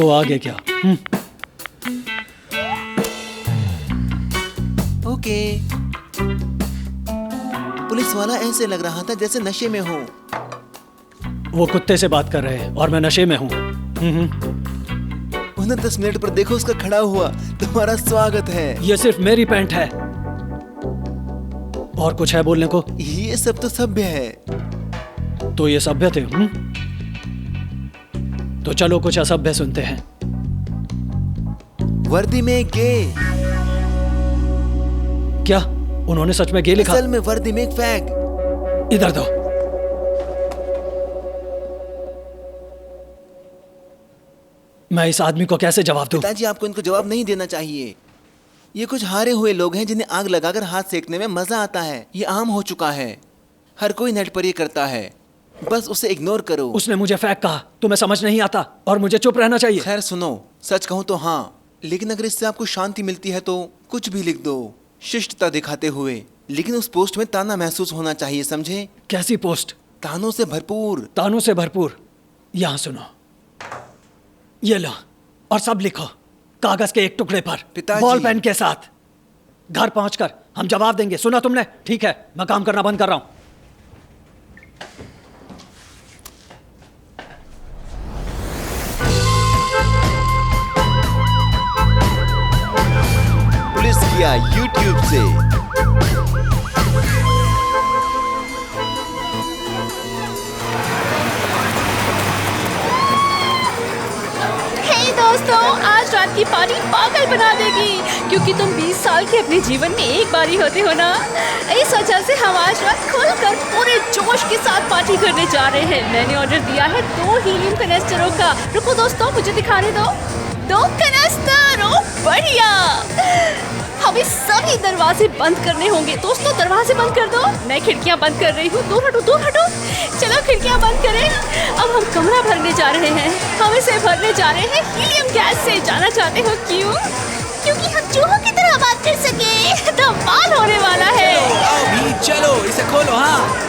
तो आगे क्या? ओके। पुलिस वाला ऐसे लग रहा था जैसे नशे में हो। वो कुत्ते से बात कर रहे हैं और मैं नशे में हूँ। उन्हें 10 मिनट पर देखो, उसका खड़ा हुआ। तुम्हारा स्वागत है। ये सिर्फ मेरी पैंट है। और कुछ है बोलने को? ये सब तो सभ्य है। तो ये सभ्य थे? तो चलो कुछ असभ्य सुनते हैं। वर्दी में गे। क्या उन्होंने सच में गे लिखा? असल में वर्दी में एक फैग। इधर दो। मैं इस आदमी को कैसे जवाब दूं? पिताजी, आपको इनको जवाब नहीं देना चाहिए। ये कुछ हारे हुए लोग हैं जिन्हें आग लगाकर हाथ सेकने में मजा आता है। ये आम हो चुका है। हर कोई नेट पर ये करता है। बस उसे इग्नोर करो। उसने मुझे फैक कहा। तुम्हें समझ नहीं आता और मुझे चुप रहना चाहिए। खैर सुनो, सच कहूं तो हाँ, लेकिन अगर इससे आपको शांति मिलती है तो कुछ भी लिख दो, शिष्टता दिखाते हुए। लेकिन उस पोस्ट में ताना महसूस होना चाहिए, समझे? कैसी पोस्ट? तानों से भरपूर। तानों से भरपूर। यहाँ सुनो, ये लो और सब लिखो कागज के एक टुकड़े पर, पिताजी। बॉल पेन के साथ। घर पहुंचकर हम जवाब देंगे। सुना तुमने? ठीक है, मैं काम करना बंद कर रहा हूं। पुलिस किया YouTube से। दोस्तों, आज रात की पार्टी पागल बना देगी, क्योंकि तुम 20 साल के अपने जीवन में एक बार ही होते हो ना। इस वजह से हम आज रात खुलकर पूरे जोश के साथ पार्टी करने जा रहे हैं। मैंने ऑर्डर दिया है 2 हीलियम कनेस्टरों का। रुको दोस्तों, मुझे दिखाने दो। 2 कनेस्टर। ओ बढ़िया। हमें सभी दरवाजे बंद करने होंगे। दोस्तों, दरवाजे बंद कर दो। मैं खिड़कियां बंद कर रही हूँ। दूर हटो, दूर हटो। चलो खिड़कियां बंद करें। अब हम कमरा भरने जा रहे हैं। हम इसे भरने जा रहे हैं हीलियम गैस से। जाना चाहते हो क्यों? क्योंकि हम चूहों की तरह बात कर सके। धमाल होने वाला है। अभी चलो इसे खोलो। हाँ,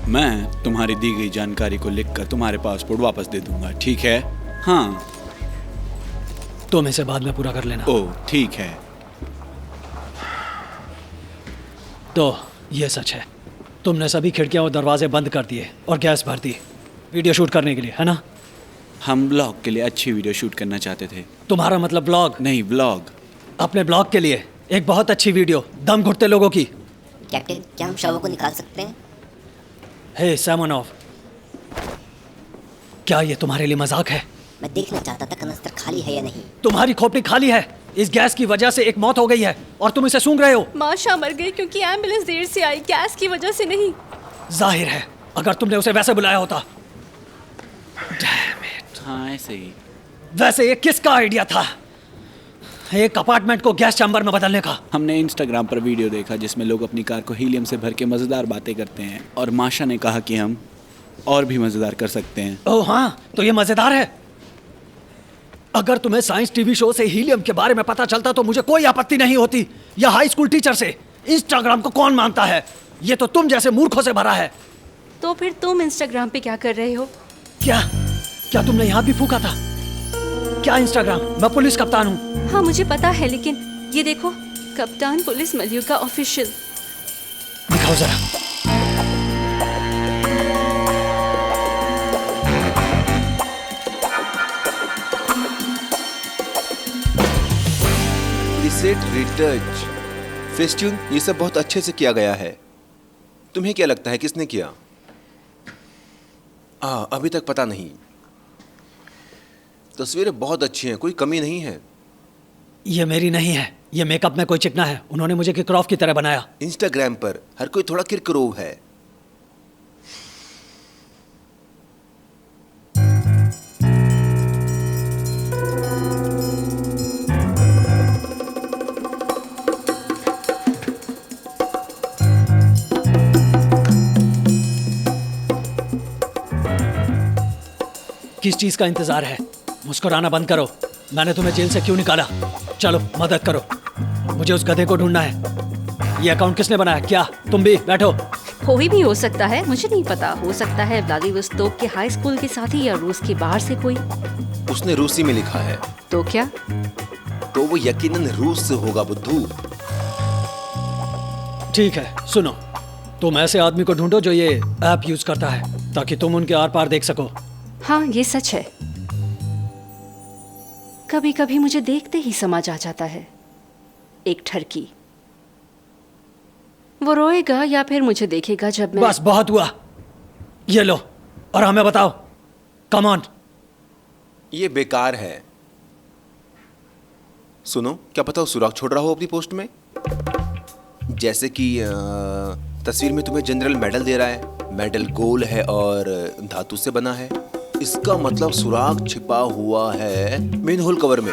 मैं तुम्हारी दी गई जानकारी को लिखकर तुम्हारे पासपोर्ट वापस दे दूंगा, ठीक है? हाँ। तुम इसे बाद में पूरा कर लेना। ओह ठीक है। तो ये सच है, तुमने सभी खिड़कियां और दरवाजे बंद कर दिए और गैस भर दी वीडियो शूट करने के लिए, है ना? हम ब्लॉग के लिए अच्छी वीडियो शूट करना चाहते थे। तुम्हारा मतलब ब्लॉग? नहीं, ब्लॉग। अपने ब्लॉग के लिए एक बहुत अच्छी वीडियो, दम घुटते लोगों की। कैप्टन, क्या हम शवों को निकाल सकते हैं? हे सैमोनोव, क्या ये तुम्हारे लिए मजाक है? मैं देखना चाहता था कनस्तर खाली है या नहीं। तुम्हारी खोपड़ी खाली है। इस गैस की वजह से एक मौत हो गई है और तुम इसे सूंघ रहे हो। माशा मर गई क्योंकि एम्बुलेंस देर से आई, गैस की वजह से नहीं। जाहिर है, अगर तुमने उसे वैसे बुलाया होता। हाँ ऐसे ही। वैसे ये किसका आइडिया था, एक अपार्टमेंट को गैस चैम्बर में बदलने का? हमने इंस्टाग्राम पर वीडियो देखा जिसमें लोग अपनी कार को हीलियम से भर के मज़ेदार बातें करते हैं, और माशा ने कहा कि हम और भी मज़ेदार कर सकते हैं। ओह हाँ, तो ये मजेदार है। अगर तुम्हें साइंस टीवी शो से हीलियम के बारे में पता चलता तो मुझे कोई आपत्ति नहीं होती। या हाई स्कूल टीचर से। इंस्टाग्राम को कौन मानता है? ये तो तुम जैसे मूर्खों से भरा है। तो फिर तुम इंस्टाग्राम पे क्या कर रहे हो? क्या तुमने यहाँ भी फूका था? क्या इंस्टाग्राम? मैं पुलिस कप्तान हूँ। हाँ मुझे पता है, लेकिन ये देखो, कप्तान पुलिस मलियुका ऑफिशियल। दिखाओ जरा। प्रीसेट, रिटच, फेस्ट्यून, ये सब बहुत अच्छे से किया गया है। तुम्हें क्या लगता है किसने किया? अभी तक पता नहीं। तस्वीरें बहुत अच्छी हैं, कोई कमी नहीं है। ये मेरी नहीं है, ये मेकअप में कोई चिकना है। उन्होंने मुझे किकरॉफ की तरह बनाया। इंस्टाग्राम पर हर कोई थोड़ा किरकिरोव है। किस चीज का इंतजार है? मुस्कुराना बंद करो। मैंने तुम्हें जेल से क्यों निकाला? चलो मदद करो, मुझे उस गधे को ढूंढना है। ये अकाउंट किसने बनाया? क्या तुम भी? बैठो। कोई भी हो सकता है, मुझे नहीं पता। हो सकता है व्लादिवोस्तोक के हाई स्कूल के साथी या रूस के बाहर से कोई। उसने रूसी में लिखा है। तो क्या? तो वो यकीनन रूस से होगा बुद्धू। ठीक है, सुनो, तुम ऐसे आदमी को ढूंढो जो ये ऐप यूज करता है, ताकि तुम उनके आर पार देख सको। हाँ, ये सच है। कभी कभी मुझे देखते ही समझ आ जाता है। एक ठरकी, वो रोएगा या फिर मुझे देखेगा जब मैं... बस बहुत हुआ, ये लो और हमें बताओ। Come on. ये बेकार है। सुनो, क्या पता वो सुराग छोड़ रहा हो अपनी पोस्ट में। जैसे कि तस्वीर में तुम्हें जनरल मेडल दे रहा है। मेडल गोल है और धातु से बना है। इसका मतलब सुराग छिपा हुआ है मेन होल कवर में।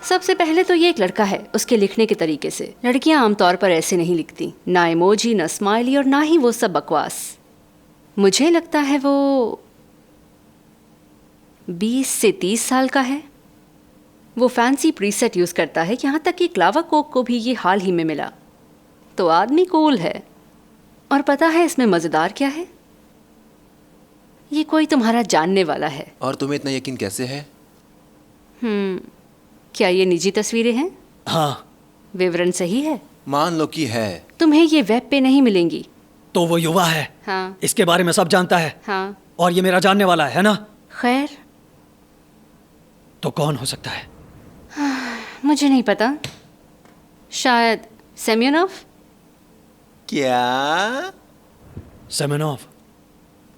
सबसे पहले तो ये एक लड़का है, उसके लिखने के तरीके से। लड़कियां आमतौर पर ऐसे नहीं लिखती, ना इमोजी, ना स्माइली और ना ही वो सब बकवास। मुझे लगता है वो 20 से 30 साल का है। वो फैंसी प्रीसेट यूज करता है, यहाँ तक कि क्लावा कोक को भी ये हाल ही में मिला। तो आदमी कूल है। और पता है इसमें मजेदार क्या है? ये कोई तुम्हारा जानने वाला है। और तुम्हें इतना यकीन कैसे है? क्या ये निजी तस्वीरें हैं? हाँ। विवरण सही है? मान लो कि है। तुम्हें ये वेब पे नहीं मिलेंगी। तो वो युवा है। हाँ। इसके बारे में सब जानता है। हाँ। और ये मेरा जानने वाला है ना? खैर, तो कौन हो सकता है? मुझे नहीं पता। शायद सेम्योनोव। क्या? सेमेनोव।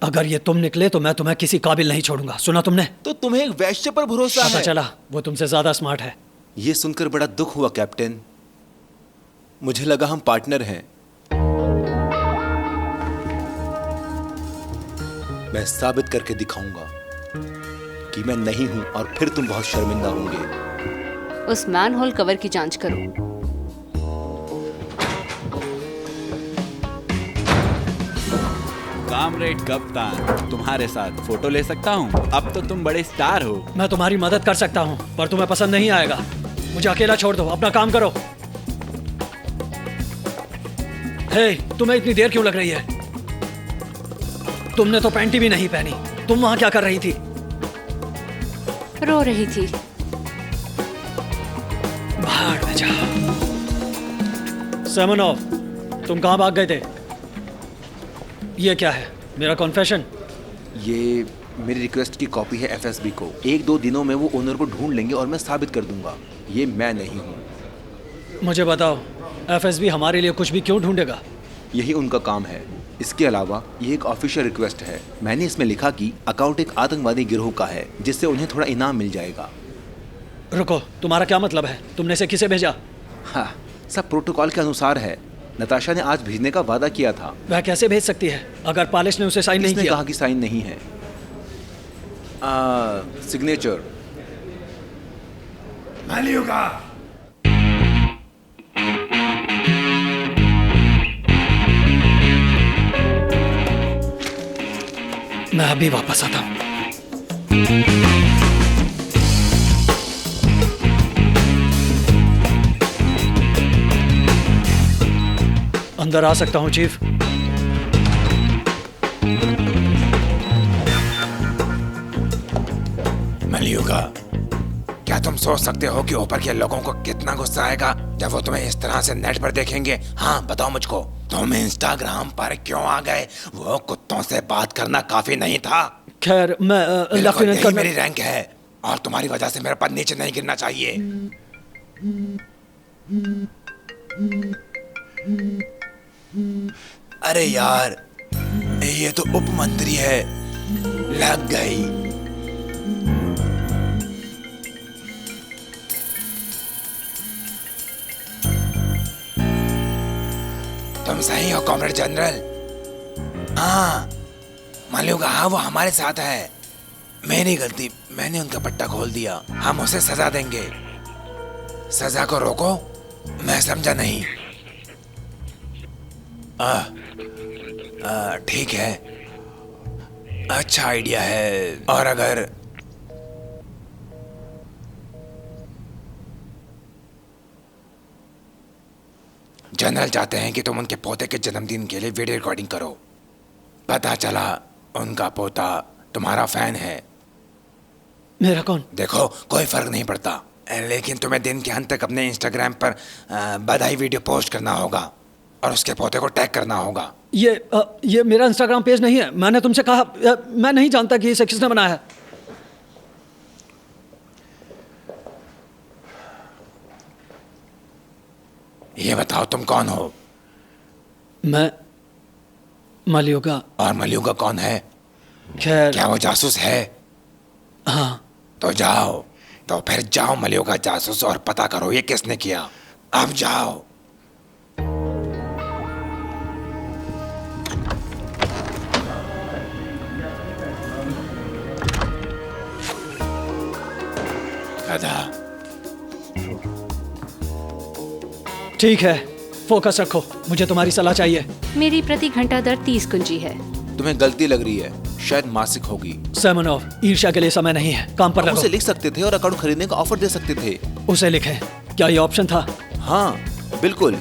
अगर ये तुम निकले तो मैं तुम्हें किसी काबिल नहीं छोड़ूंगा। सुना तुमने? तो तुम्हें एक वैश्य पर भरोसा पता है। चला वो तुमसे ज्यादा स्मार्ट है। ये सुनकर बड़ा दुख हुआ कैप्टन। मुझे लगा हम पार्टनर हैं। मैं साबित करके दिखाऊंगा कि मैं नहीं हूं और फिर तुम बहुत शर्मिंदा होंगे। उस मैन होल कवर की जांच करो। कामरेड कप्तान, तुम्हारे साथ फोटो ले सकता हूँ? अब तो तुम बड़े स्टार हो। मैं तुम्हारी मदद कर सकता हूँ, पर तुम्हें पसंद नहीं आएगा। मुझे अकेला छोड़ दो, अपना काम करो। हे, तुम्हें इतनी देर क्यों लग रही है? तुमने तो पैंटी भी नहीं पहनी। तुम वहां क्या कर रही थी? रो रही थी। भाड़ में जा। सेमेनोव, तुम कहाँ भाग गए थे? ये क्या है? मेरा कॉन्फेशन? ये मेरी रिक्वेस्ट की कॉपी है एफएसबी को। 1-2 दिनों में वो ओनर को ढूंढ लेंगे और मैं साबित कर दूंगा ये मैं नहीं हूँ। मुझे बताओ, एफएसबी हमारे लिए कुछ भी क्यों ढूंढेगा? यही उनका काम है। इसके अलावा ये एक ऑफिशियल रिक्वेस्ट है। मैंने इसमें लिखा कि अकाउंट एक आतंकवादी गिरोह का है, जिससे उन्हें थोड़ा इनाम मिल जाएगा। रुको, तुम्हारा क्या मतलब है? तुमने इसे किसे भेजा? हाँ, सब प्रोटोकॉल के अनुसार है। नताशा ने आज भेजने का वादा किया था। वह कैसे भेज सकती है अगर पालिश ने उसे साइन नहीं इसने किया? कहा कि साइन नहीं है। सिग्नेचर। मैं अभी वापस आता हूँ। अंदर आ सकता हूँ चीफ? मलियुगा, क्या तुम सोच सकते हो कि ऊपर के लोगों को कितना गुस्सा आएगा जब वो तुम्हें इस तरह से नेट पर देखेंगे? हाँ, बताओ मुझको, तुम इंस्टाग्राम पर क्यों आ गए? वो कुत्तों से बात करना काफी नहीं था? खैर, मैं बिल्कुल, लेफ्टिनेंट यही कर्नल। मेरी रैंक है और तुम्हारी वजह से मेरा पद नीचे नहीं गिरना चाहिए। अरे यार, ये तो उप मंत्री है। लग गई। तुम सही हो कॉमरेड जनरल। हाँ मालूगा, हाँ वो हमारे साथ है। मेरी गलती, मैंने उनका पट्टा खोल दिया। हम उसे सजा देंगे। सजा को रोको, मैं समझा नहीं। ठीक है, अच्छा आइडिया है। और अगर जनरल चाहते हैं कि तुम उनके पोते के जन्मदिन के लिए वीडियो रिकॉर्डिंग करो, पता चला उनका पोता तुम्हारा फैन है। मेरा कौन? देखो कोई फर्क नहीं पड़ता, लेकिन तुम्हें दिन के अंत तक अपने इंस्टाग्राम पर बधाई वीडियो पोस्ट करना होगा और उसके पोते को टैग करना होगा। ये मेरा इंस्टाग्राम पेज नहीं है। मैंने तुमसे कहा, मैं नहीं जानता कि इसे किसने बनाया है। ये बताओ तुम कौन हो? मैं मलियुगा। और मलियुगा कौन है? खैर, क्या वो जासूस है? हाँ। तो जाओ, तो फिर जाओ मलियुगा जासूस और पता करो ये किसने किया। अब जाओ। गधा। ठीक है, फोकस रखो, मुझे तुम्हारी सलाह चाहिए। मेरी प्रति घंटा दर 30 कुंजी है। तुम्हें गलती लग रही है, शायद मासिक होगी। सेमनोव, ईर्ष्या के लिए समय नहीं है, काम पर हम लगो। उसे लिख सकते थे और अकाउंट खरीदने का ऑफर दे सकते थे। उसे लिखें, क्या ये ऑप्शन था? हाँ बिल्कुल।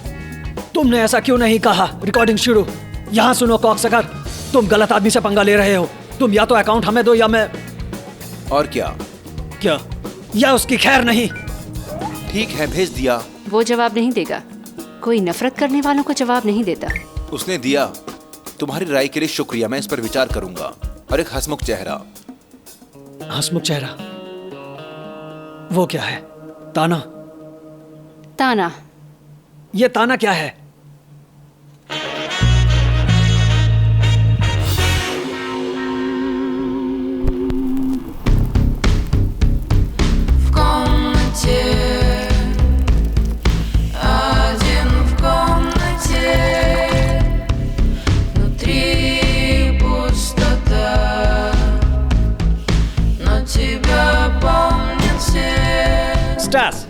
तुमने ऐसा क्यों नहीं कहा? रिकॉर्डिंग शुरू। यहाँ सुनो कॉकसकर, तुम गलत आदमी से पंगा ले रहे हो। तुम या तो अकाउंट हमें दो या मैं। और क्या? क्या? या उसकी खैर नहीं। ठीक है, भेज दिया। वो जवाब नहीं देगा। कोई नफरत करने वालों को जवाब नहीं देता। उसने दिया। तुम्हारी राय के लिए शुक्रिया, मैं इस पर विचार करूंगा। और एक हंसमुख चेहरा। हंसमुख चेहरा? वो क्या है? ताना? ताना। ये ताना क्या है? स्टास,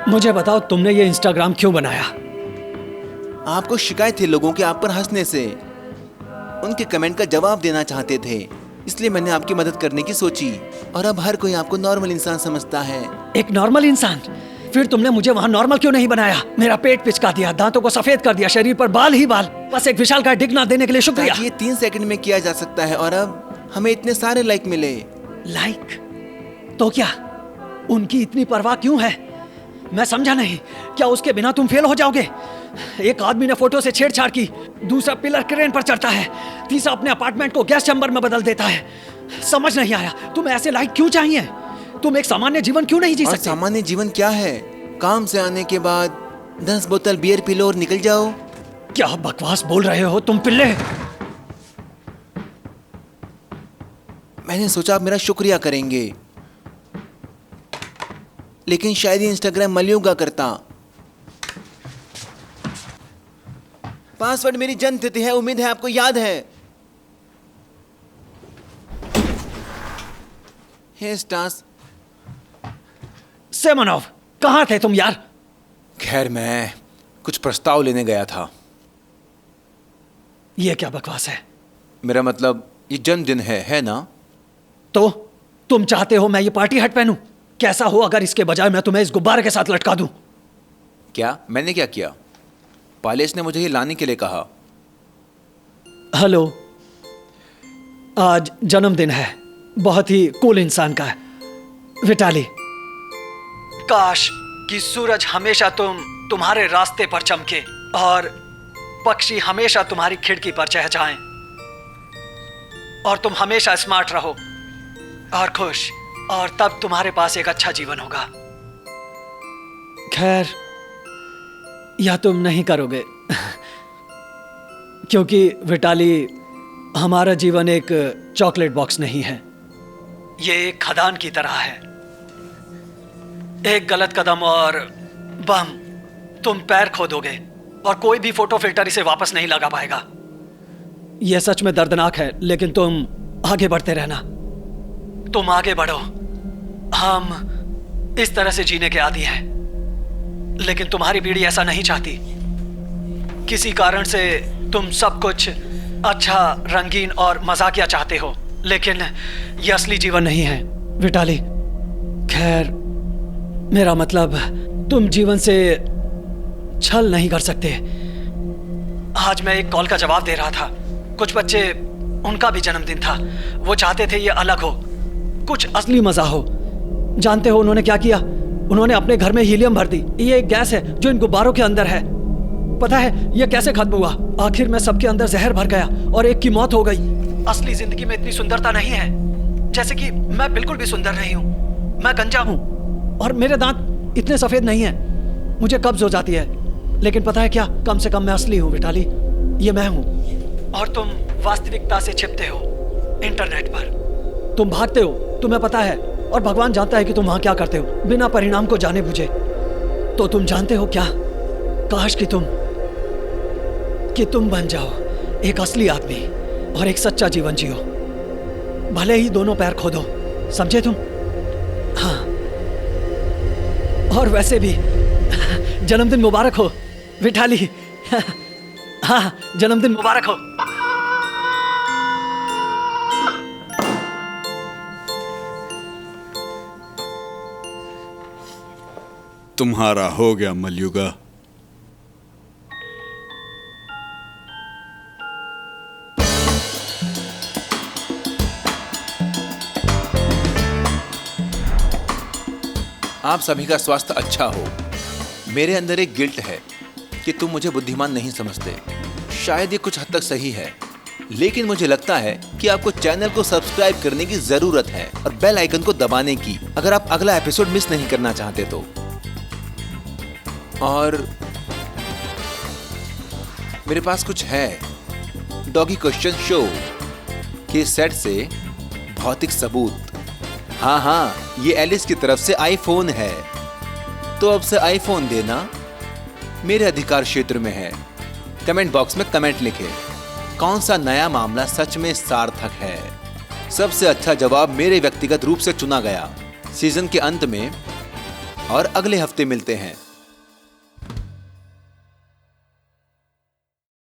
मुझे बताओ, तुमने ये इंस्टाग्राम क्यों बनाया? आपको शिकायत थी लोगों के आप पर हंसने से। उनके कमेंट का जवाब देना चाहते थे, इसलिए मैंने आपकी मदद करने की सोची। और अब हर कोई आपको नॉर्मल इंसान समझता है। एक नॉर्मल इंसान? फिर तुमने मुझे वहां नॉर्मल क्यों नहीं बनाया? मेरा पेट पिचका दिया, दांतों को सफेद कर दिया, शरीर पर बाल ही बाल। बस एक विशालकाय डिग ना देने के लिए शुक्रिया। ये 3 सेकंड में किया जा सकता है और अब हमें इतने सारे लाइक मिले। लाइक? तो क्या उनकी इतनी परवाह क्यों है? मैं समझा नहीं। क्या उसके बिना तुम फेल हो जाओगे? एक आदमी ने फोटो से छेड़छाड़ की, दूसरा पिलर क्रेन पर चढ़ता है, तीसरा अपने अपार्टमेंट को गैस चैम्बर में बदल देता है। समझ नहीं आया, तुम्हें ऐसे लाइक क्यों चाहिए? तुम एक सामान्य जीवन क्यों नहीं जी और सकते? सामान्य जीवन क्या है? काम से आने के बाद 10 बोतल बियर पी लो और निकल जाओ। क्या बकवास बोल रहे हो तुम पिल्ले? मैंने सोचा आप मेरा शुक्रिया करेंगे, लेकिन शायद ये इंस्टाग्राम मलियुगा करता। पासवर्ड मेरी जन्मतिथि है, उम्मीद है आपको याद है। हे स्टास। सेमनोव, कहाँ थे तुम यार? खैर, मैं कुछ प्रस्ताव लेने गया था। ये क्या बकवास है? मेरा मतलब, ये जन्मदिन है ना? तो तुम चाहते हो मैं ये पार्टी हट पहनूं? कैसा हो अगर इसके बजाय मैं तुम्हें इस गुब्बारे के साथ लटका दूं? क्या? मैंने क्या किया? पालेश ने मुझे ये लाने के लिए कहा। हेलो, आज जन्मदिन है बहुत ही कूल इंसान का, विटाली। काश कि सूरज हमेशा तुम्हारे रास्ते पर चमके और पक्षी हमेशा तुम्हारी खिड़की पर चहचहाएं और तुम हमेशा स्मार्ट रहो और खुश, और तब तुम्हारे पास एक अच्छा जीवन होगा। खैर, यह तुम नहीं करोगे क्योंकि विटाली, हमारा जीवन एक चॉकलेट बॉक्स नहीं है, ये एक खदान की तरह है। एक गलत कदम और बम, तुम पैर खो दोगे और कोई भी फोटो फिल्टर इसे वापस नहीं लगा पाएगा। यह सच में दर्दनाक है, लेकिन तुम आगे बढ़ते रहना। तुम आगे बढ़ो। हम इस तरह से जीने के आदी हैं, लेकिन तुम्हारी पीढ़ी ऐसा नहीं चाहती। किसी कारण से तुम सब कुछ अच्छा, रंगीन और मजाकिया चाहते हो, लेकिन यह असली जीवन नहीं है विटाली। खैर, मेरा मतलब तुम जीवन से छल नहीं कर सकते। आज मैं एक कॉल का जवाब दे रहा था। कुछ बच्चे, उनका भी जन्मदिन था। वो चाहते थे ये अलग हो, कुछ असली मजा हो। जानते हो उन्होंने क्या किया? उन्होंने अपने घर में हीलियम भर दी। ये एक गैस है जो इन गुब्बारों के अंदर है। पता है ये कैसे खत्म हुआ? आखिर में सबके अंदर जहर भर गया और एक की मौत हो गई। असली जिंदगी में इतनी सुंदरता नहीं है। जैसे कि मैं बिल्कुल भी सुंदर नहीं हूँ। मैं गंजा हूँ और मेरे दांत इतने सफेद नहीं है। मुझे कब्ज हो जाती है, लेकिन पता है क्या? कम से कम मैं असली हूँ विटाली। ये मैं हूँ और तुम वास्तविकता से छिपते हो इंटरनेट पर। तुम भागते हो, तुम्हें पता है, और भगवान जानता है कि तुम वहां क्या करते हो, बिना परिणाम को जाने बुझे। तो तुम जानते हो क्या? काश कि तुम बन जाओ एक असली आदमी और एक सच्चा जीवन जियो, भले ही दोनों पैर खो दो। समझे तुम? हाँ, और वैसे भी जन्मदिन मुबारक हो विटाली। हाँ, जन्मदिन मुबारक हो। तुम्हारा हो गया मलयुगा। आप सभी का स्वास्थ्य अच्छा हो। मेरे अंदर एक गिल्ट है कि तुम मुझे बुद्धिमान नहीं समझते। शायद ये कुछ हद तक सही है, लेकिन मुझे लगता है कि आपको चैनल को सब्सक्राइब करने की जरूरत है और बेल आइकन को दबाने की, अगर आप अगला एपिसोड मिस नहीं करना चाहते तो। और मेरे पास कुछ है डॉगी क्वेश्चन शो के सेट से भौतिक सबूत। हाँ, ये एलिस की तरफ से आईफोन है, तो अब से आईफोन देना मेरे अधिकार क्षेत्र में है। कमेंट बॉक्स में कमेंट लिखें, कौन सा नया मामला सच में सार्थक है। सबसे अच्छा जवाब मेरे व्यक्तिगत रूप से चुना गया सीजन के अंत में, और अगले हफ्ते मिलते हैं।